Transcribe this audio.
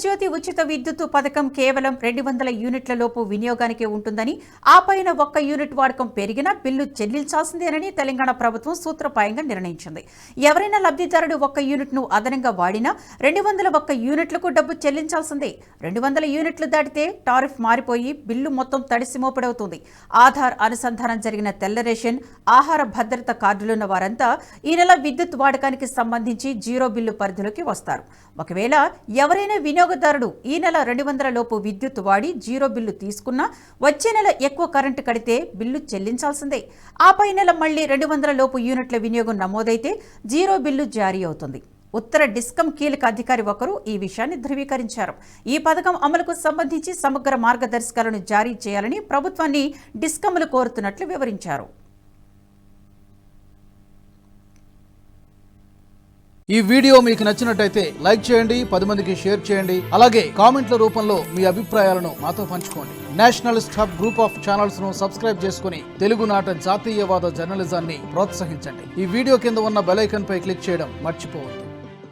గృహజ్యోతి ఉచిత విద్యుత్ పథకం కేవలం 200 యూనిట్ల లోపు వినియోగానికే ఉంటుందని, ఆ పైన 1 యూనిట్ వాడకం పెరిగినా బిల్లు చెల్లించాల్సిందేనని తెలంగాణ ప్రభుత్వం సూత్రప్రాయంగా నిర్ణయించింది. ఎవరైనా లబ్ధిదారుడు 1 యూనిట్ను అదనంగా వాడినా 201 యూనిట్లకు డబ్బు చెల్లించాల్సిందే. 200 యూనిట్లు దాటితే టారిఫ్ మారిపోయి బిల్లు మొత్తం తడిసిమోపడవుతుంది. ఆధార్ అనుసంధానం జరిగిన తెల్ల రేషన్, ఆహార భద్రత కార్డులున్న వారంతా ఈ నెల విద్యుత్ వాడకానికి సంబంధించి జీరో బిల్లు పరిధిలోకి వస్తారు. ఒకవేళ ఎవరైనా వినియోగదారుడు ఈ నెల 200 లోపు విద్యుత్ వాడి జీరో బిల్లు తీసుకున్నా వచ్చే నెల ఎక్కువ కరెంటు కడితే బిల్లు చెల్లించాల్సిందే. ఆపై నెల మళ్లీ 200 లోపు యూనిట్ల వినియోగం నమోదైతే జీరో బిల్లు జారీ అవుతుంది. ఉత్తర డిస్కమ్ కీలక అధికారి ఒకరు ఈ విషయాన్ని ధృవీకరించారు. ఈ పథకం అమలుకు సంబంధించి సమగ్ర మార్గదర్శకాలను జారీ చేయాలని ప్రభుత్వాన్ని డిస్కమ్లు కోరుతున్నట్లు వివరించారు. ఈ వీడియో మీకు నచ్చినట్టయితే లైక్ చేయండి, 10 మందికి షేర్ చేయండి. అలాగే కామెంట్ల రూపంలో మీ అభిప్రాయాలను మాతో పంచుకోండి. Nationalist hub group of channels ను సబ్స్క్రైబ్ చేసుకుని తెలుగునాట జాతీయవాద జర్నలిజాన్ని ప్రోత్సహించండి. ఈ వీడియో కింద ఉన్న బెల్ ఐకాన్ పై క్లిక్ చేయడం మర్చిపోవద్దు.